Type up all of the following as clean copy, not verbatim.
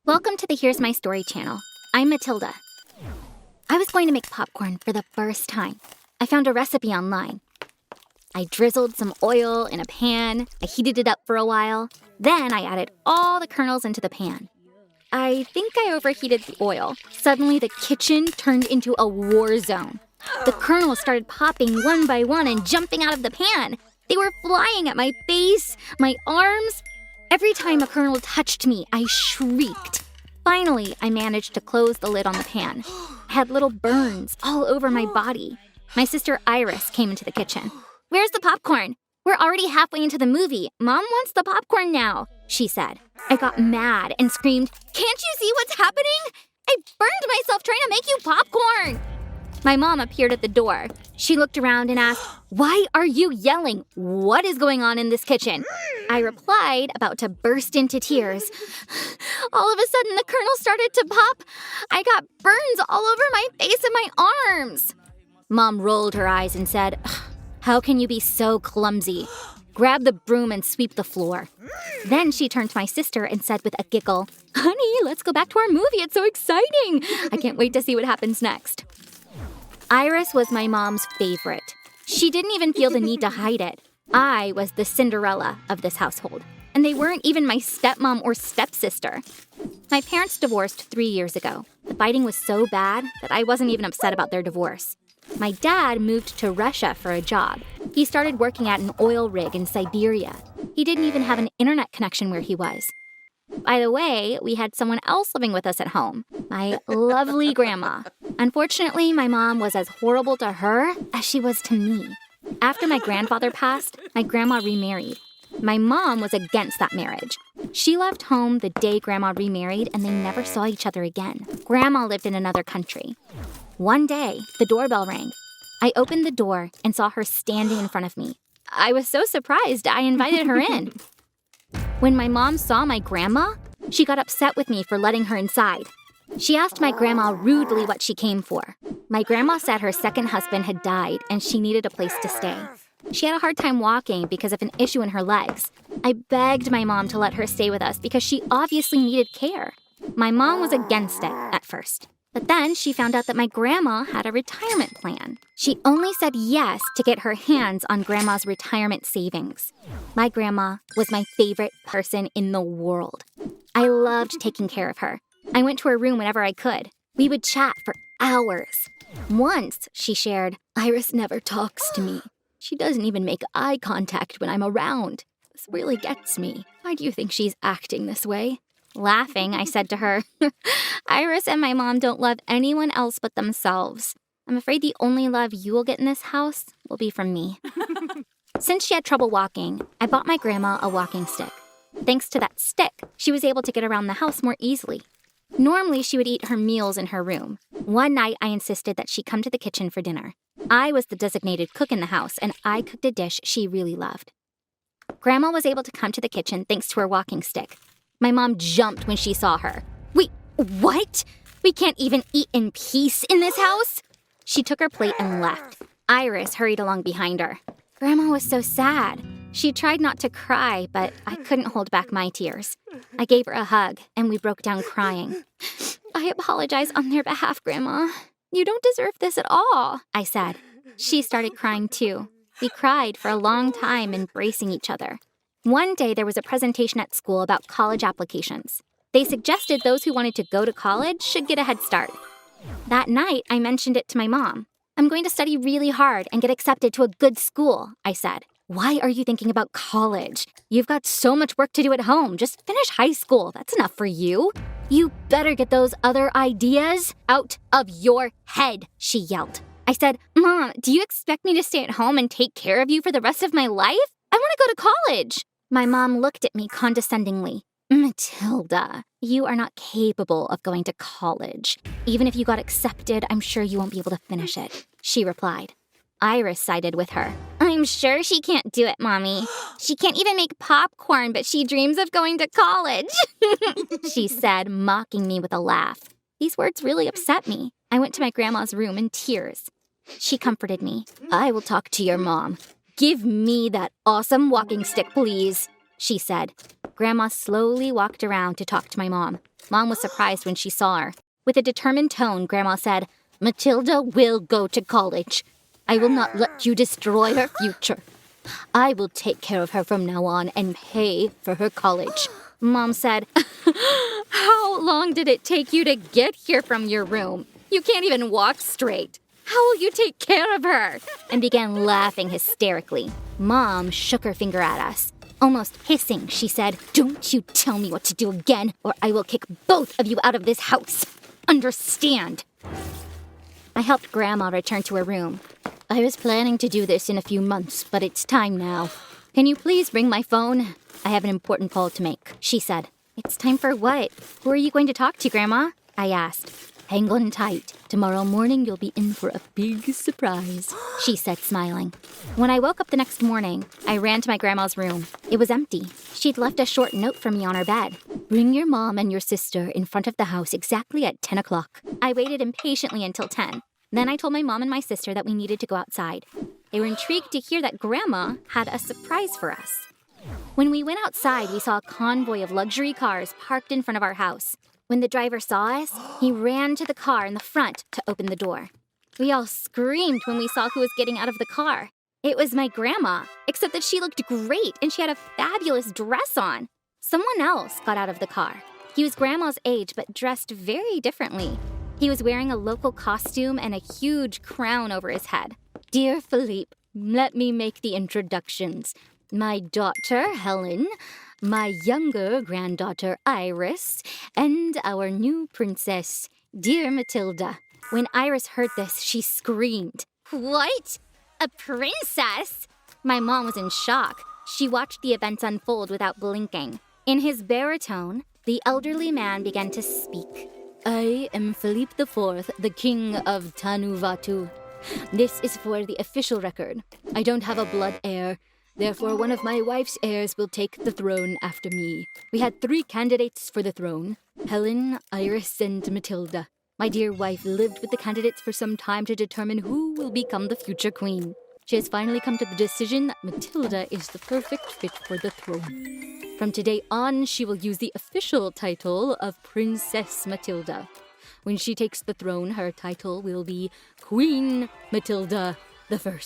Welcome to the Here's My Story channel. I'm Matilda. I was going to make popcorn for the first time. I found a recipe online. I drizzled some oil in a pan. I heated it up for a while. Then I added all the kernels into the pan. I think I overheated the oil. Suddenly, the kitchen turned into a war zone. The kernels started popping one by one and jumping out of the pan. They were flying at my face, my arms. Every time a kernel touched me, I shrieked. Finally, I managed to close the lid on the pan. I had little burns all over my body. My sister Iris came into the kitchen. "Where's the popcorn? We're already halfway into the movie. Mom wants the popcorn now," she said. I got mad and screamed, "Can't you see what's happening? I burned myself trying to make you popcorn." My mom appeared at the door. She looked around and asked, "Why are you yelling? What is going on in this kitchen?" I replied, about to burst into tears. All of a sudden, the kernel started to pop. I got burns all over my face and my arms. Mom rolled her eyes and said, "How can you be so clumsy? Grab the broom and sweep the floor." Then she turned to my sister and said with a giggle, "Honey, let's go back to our movie. It's so exciting. I can't wait to see what happens next." Iris was my mom's favorite. She didn't even feel the need to hide it. I was the Cinderella of this household, and they weren't even my stepmom or stepsister. My parents divorced 3 years ago. The fighting was so bad that I wasn't even upset about their divorce. My dad moved to Russia for a job. He started working at an oil rig in Siberia. He didn't even have an internet connection where he was. By the way, we had someone else living with us at home, my lovely grandma. Unfortunately, my mom was as horrible to her as she was to me. After my grandfather passed, my grandma remarried. My mom was against that marriage. She left home the day Grandma remarried, and they never saw each other again. Grandma lived in another country. One day, the doorbell rang. I opened the door and saw her standing in front of me. I was so surprised, I invited her in. When my mom saw my grandma, she got upset with me for letting her inside. She asked my grandma rudely what she came for. My grandma said her second husband had died and she needed a place to stay. She had a hard time walking because of an issue in her legs. I begged my mom to let her stay with us because she obviously needed care. My mom was against it at first. But then she found out that my grandma had a retirement plan. She only said yes to get her hands on Grandma's retirement savings. My grandma was my favorite person in the world. I loved taking care of her. I went to her room whenever I could. We would chat for hours. Once, she shared, "Iris never talks to me. She doesn't even make eye contact when I'm around. This really gets me. Why do you think she's acting this way?" Laughing, I said to her, "Iris and my mom don't love anyone else but themselves. I'm afraid the only love you will get in this house will be from me." Since she had trouble walking, I bought my grandma a walking stick. Thanks to that stick, she was able to get around the house more easily. Normally, she would eat her meals in her room. One night, I insisted that she come to the kitchen for dinner. I was the designated cook in the house, and I cooked a dish she really loved. Grandma was able to come to the kitchen thanks to her walking stick. My mom jumped when she saw her. "Wait, what? We can't even eat in peace in this house?" She took her plate and left. Iris hurried along behind her. Grandma was so sad. She tried not to cry, but I couldn't hold back my tears. I gave her a hug, and we broke down crying. "I apologize on their behalf, Grandma. You don't deserve this at all," I said. She started crying too. We cried for a long time, embracing each other. One day, there was a presentation at school about college applications. They suggested those who wanted to go to college should get a head start. That night, I mentioned it to my mom. "I'm going to study really hard and get accepted to a good school," I said. "Why are you thinking about college? You've got so much work to do at home. Just finish high school. That's enough for you." "You better get those other ideas out of your head," she yelled. I said, "Mom, do you expect me to stay at home and take care of you for the rest of my life? I want to go to college." My mom looked at me condescendingly. "Matilda, you are not capable of going to college. Even if you got accepted, I'm sure you won't be able to finish it," she replied. Iris sided with her. "I'm sure she can't do it, Mommy. She can't even make popcorn, but she dreams of going to college," she said, mocking me with a laugh. These words really upset me. I went to my grandma's room in tears. She comforted me. "I will talk to your mom. Give me that awesome walking stick, please," she said. Grandma slowly walked around to talk to my mom. Mom was surprised when she saw her. With a determined tone, Grandma said, "Matilda will go to college. I will not let you destroy her future. I will take care of her from now on and pay for her college." Mom said, "How long did it take you to get here from your room? You can't even walk straight. How will you take care of her?" And began laughing hysterically. Mom shook her finger at us. Almost hissing, she said, "Don't you tell me what to do again, or I will kick both of you out of this house. Understand?" I helped Grandma return to her room. "I was planning to do this in a few months, but it's time now. Can you please bring my phone? I have an important call to make," she said. "It's time for what? Who are you going to talk to, Grandma?" I asked. "Hang on tight. Tomorrow morning you'll be in for a big surprise," she said, smiling. When I woke up the next morning, I ran to my grandma's room. It was empty. She'd left a short note for me on her bed. "Bring your mom and your sister in front of the house exactly at 10 o'clock. I waited impatiently until 10. Then I told my mom and my sister that we needed to go outside. They were intrigued to hear that Grandma had a surprise for us. When we went outside, we saw a convoy of luxury cars parked in front of our house. When the driver saw us, he ran to the car in the front to open the door. We all screamed when we saw who was getting out of the car. It was my grandma, except that she looked great and she had a fabulous dress on. Someone else got out of the car. He was Grandma's age, but dressed very differently. He was wearing a local costume and a huge crown over his head. "Dear Philippe, let me make the introductions. My daughter, Helen, my younger granddaughter, Iris, and our new princess, dear Matilda." When Iris heard this, she screamed. "What? A princess?" My mom was in shock. She watched the events unfold without blinking. In his baritone, the elderly man began to speak. "I am Philippe IV, the king of Tanuvatu. This is for the official record. I don't have a blood heir. Therefore, one of my wife's heirs will take the throne after me. We had 3 candidates for the throne: Helen, Iris, and Matilda. My dear wife lived with the candidates for some time to determine who will become the future queen. She has finally come to the decision that Matilda is the perfect fit for the throne. From today on, she will use the official title of Princess Matilda. When she takes the throne, her title will be Queen Matilda I.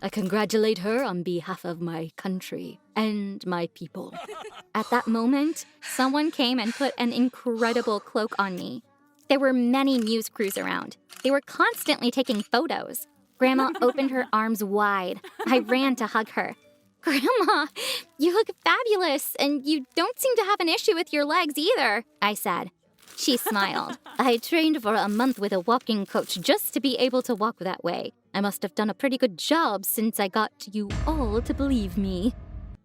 I congratulate her on behalf of my country and my people." At that moment, someone came and put an incredible cloak on me. There were many Muse crews around. They were constantly taking photos. Grandma opened her arms wide. I ran to hug her. "Grandma, you look fabulous, and you don't seem to have an issue with your legs either," I said. She smiled. "I trained for a month with a walking coach just to be able to walk that way. I must have done a pretty good job since I got you all to believe me."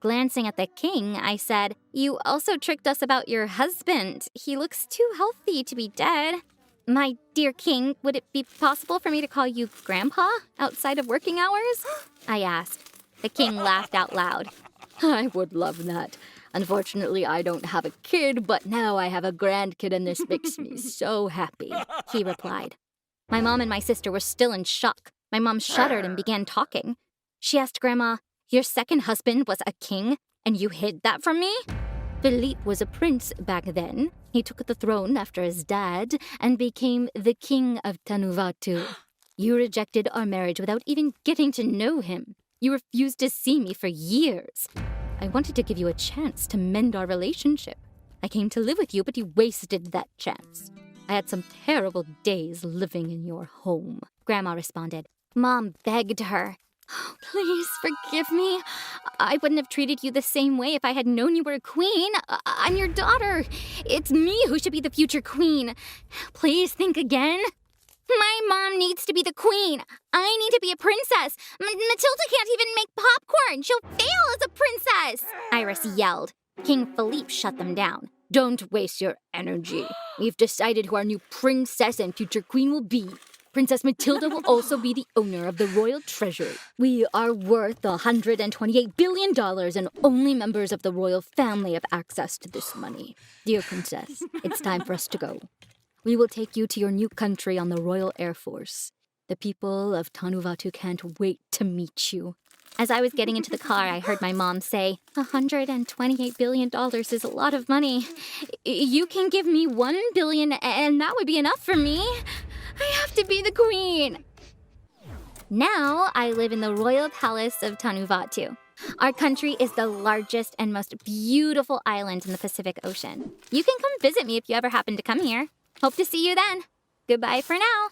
Glancing at the king, I said, "You also tricked us about your husband. He looks too healthy to be dead." "My dear king, would it be possible for me to call you Grandpa outside of working hours?" I asked. The king laughed out loud. "I would love that. Unfortunately, I don't have a kid, but now I have a grandkid and this makes me so happy," he replied. My mom and my sister were still in shock. My mom shuddered and began talking. She asked Grandma, "Your second husband was a king, and you hid that from me?" "Philippe was a prince back then. He took the throne after his dad and became the king of Tanuvatu. You rejected our marriage without even getting to know him. You refused to see me for years. I wanted to give you a chance to mend our relationship. I came to live with you, but you wasted that chance. I had some terrible days living in your home," Grandma responded. Mom begged her. "Please forgive me. I wouldn't have treated you the same way if I had known you were a queen. I'm your daughter. It's me who should be the future queen. Please think again." "My mom needs to be the queen. I need to be a princess. Matilda can't even make popcorn. She'll fail as a princess," Iris yelled. King Philippe shut them down. "Don't waste your energy. We've decided who our new princess and future queen will be. Princess Matilda will also be the owner of the royal treasury. We are worth $128 billion, and only members of the royal family have access to this money. Dear princess, it's time for us to go. We will take you to your new country on the Royal Air Force. The people of Tanuvatu can't wait to meet you. As I was getting into the car, I heard my mom say, $128 billion is a lot of money. You can give me $1 billion and that would be enough for me. I have to be the queen. Now I live in the royal palace of Tanuvatu. Our country is the largest and most beautiful island in the Pacific Ocean. You can come visit me if you ever happen to come here. Hope to see you then. Goodbye for now.